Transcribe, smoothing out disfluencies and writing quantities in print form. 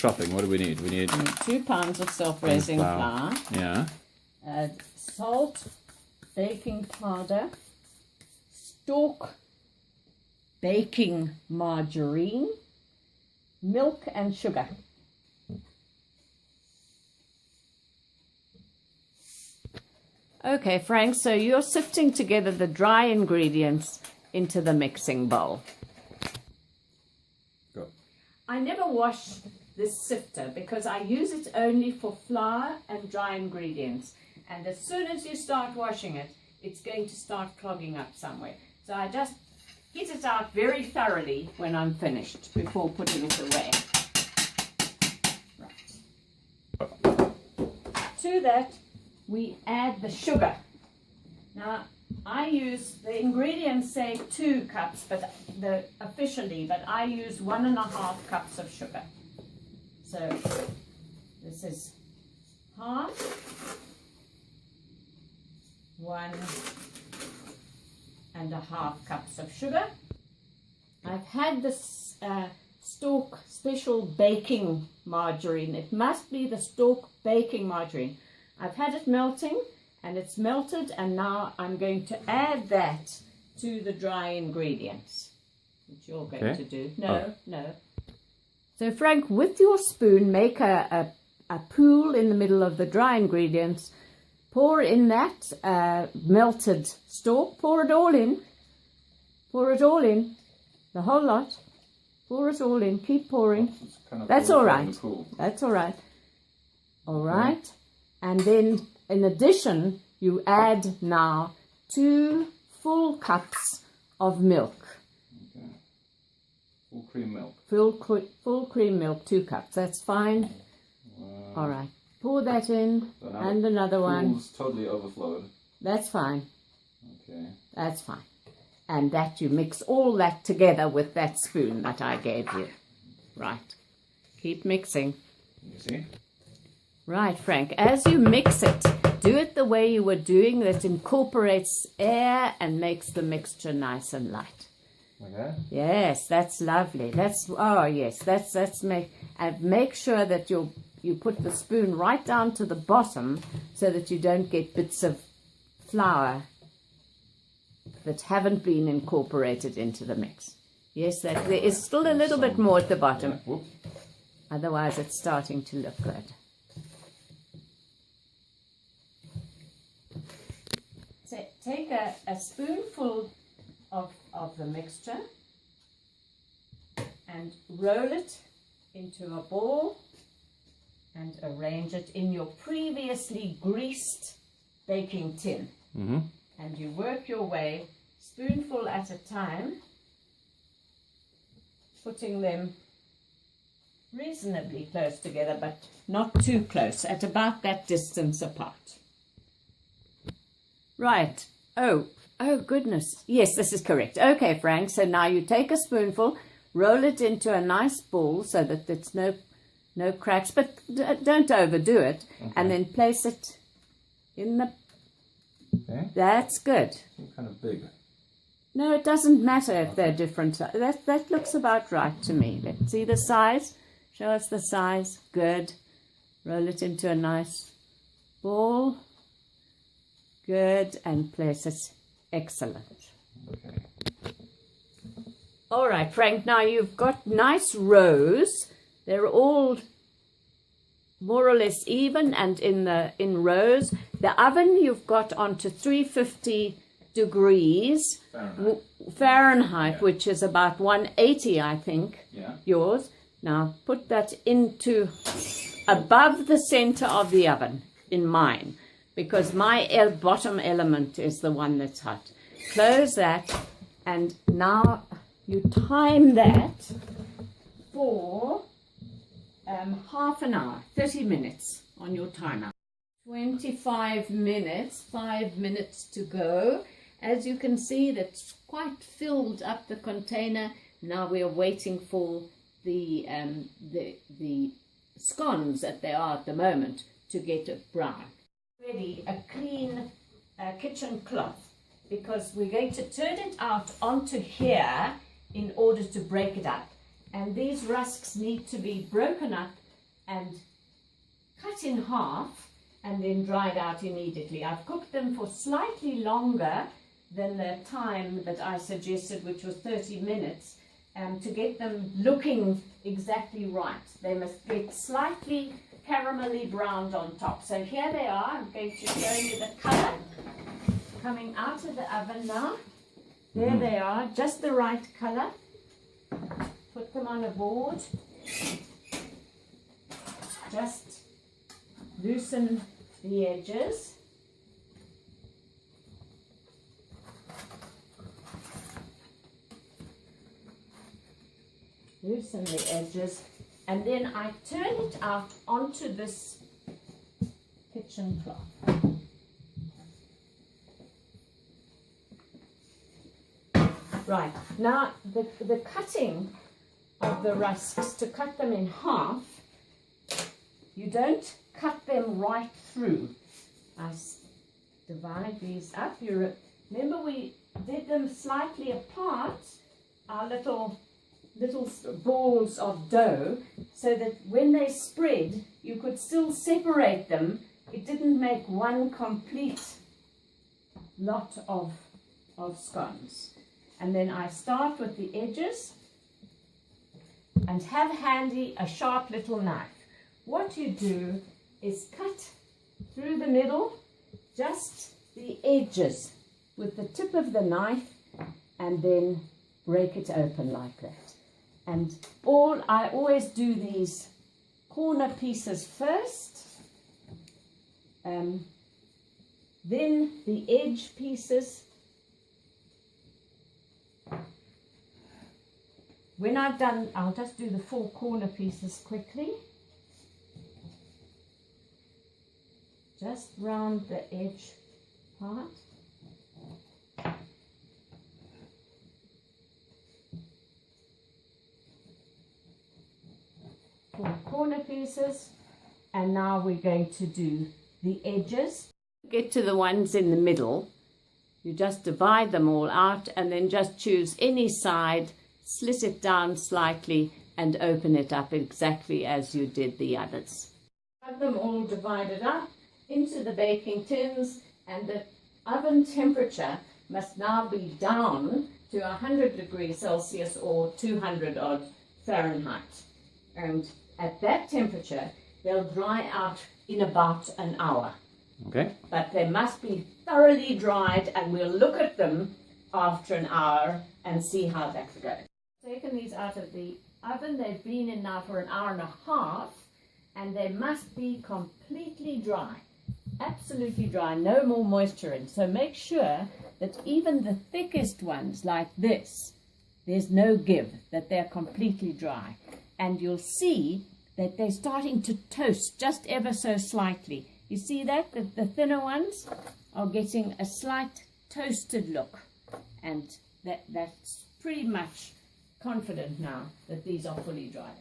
chopping, what do we need? We need 2 pounds of self-raising flour. Yeah. Salt, baking powder, stalk baking margarine, milk and sugar. Okay, Frank, so you're sifting together the dry ingredients into the mixing bowl. Go. I never wash this sifter because I use it only for flour and dry ingredients. And as soon as you start washing it, it's going to start clogging up somewhere. So I just get it out very thoroughly when I'm finished before putting it away. Right. To that, we add the sugar. Now, I use, the ingredients say 2 cups, but officially, but I use 1.5 cups of sugar. So this is half, 1.5 cups of sugar. I've had this Stork special baking margarine. It must be the Stork baking margarine. I've had it melting and it's melted, and now I'm going to add that to the dry ingredients, which you're going to do. No. So Frank, with your spoon, make a pool in the middle of the dry ingredients. Pour in that melted Stork. Pour it all in. Pour it all in. The whole lot. Pour it all in. Keep pouring. That's all right. That's all right. All right. And then, in addition, you add now 2 full cups of milk. Okay. Full cream milk. Full cream milk, 2 cups. That's fine. All right. Pour that in, so and another one. Totally overflowed. That's fine. Okay. That's fine. And that you mix all that together with that spoon that I gave you. Right. Keep mixing. You see? Right, Frank. As you mix it, do it the way you were doing, that incorporates air and makes the mixture nice and light. Like that? Yes, that's lovely. That's make sure that you put the spoon right down to the bottom so that you don't get bits of flour that haven't been incorporated into the mix. Yes, there is still a little bit more at the bottom. Yeah. Otherwise, it's starting to look good. Take a spoonful of the mixture and roll it into a ball and arrange it in your previously greased baking tin. Mm-hmm. And you work your way, spoonful at a time, putting them reasonably close together, but not too close, at about that distance apart. Right. Oh goodness. Yes, this is correct. Okay, Frank, so now you take a spoonful, roll it into a nice ball so that there's no cracks, but don't overdo it. Okay. And then place it in the... Okay. That's good. Kind of big. No, it doesn't matter if they're different. That looks about right to me. Let's see the size. Show us the size. Good. Roll it into a nice ball. Good. And place it. Excellent. Okay. All right, Frank. Now you've got nice rows. They're all more or less even and in rows. The oven you've got onto 350 degrees Fahrenheit, yeah. Which is about 180, I think. Yeah. Yours. Now put that into above the center of the oven in mine, because my bottom element is the one that's hot. Close that, and now you time that for half an hour, 30 minutes on your timer. 25 minutes, 5 minutes to go. As you can see, that's quite filled up the container. Now we are waiting for the scones that they are at the moment to get it brown. Ready, a clean kitchen cloth, because we're going to turn it out onto here in order to break it up. And these rusks need to be broken up and cut in half and then dried out immediately. I've cooked them for slightly longer than the time that I suggested, which was 30 minutes, to get them looking exactly right. They must get slightly caramelly browned on top. So here they are. I'm going to show you the colour coming out of the oven now. There they are, just the right colour. Put them on a board. Just loosen the edges. Loosen the edges, and then I turn it out onto this kitchen cloth. Right, now the cutting of the rusks, to cut them in half, you don't cut them right through. I divide these up. You remember we did them slightly apart, our little balls of dough, so that when they spread, you could still separate them. It didn't make one complete lot of scones. And then I start with the edges and have handy a sharp little knife. What you do is cut through the middle, just the edges with the tip of the knife, and then break it open like that. And I always do these corner pieces first, then the edge pieces. When I've done, I'll just do the 4 corner pieces quickly. Just round the edge part. 4 corner pieces, and now we're going to do the edges. Get to the ones in the middle, you just divide them all out and then just choose any side, slit it down slightly and open it up exactly as you did the others. Have them all divided up into the baking tins, and the oven temperature must now be down to 100 degrees Celsius or 200 odd Fahrenheit. And at that temperature, they'll dry out in about an hour. Okay. But they must be thoroughly dried, and we'll look at them after an hour and see how that goes. Taken these out of the oven. They've been in now for an hour and a half, and they must be completely dry. Absolutely dry, no more moisture in. So make sure that even the thickest ones like this, there's no give, that they're completely dry. And you'll see that they're starting to toast just ever so slightly. You see that? The thinner ones are getting a slight toasted look. And that's pretty much confident now that these are fully dried.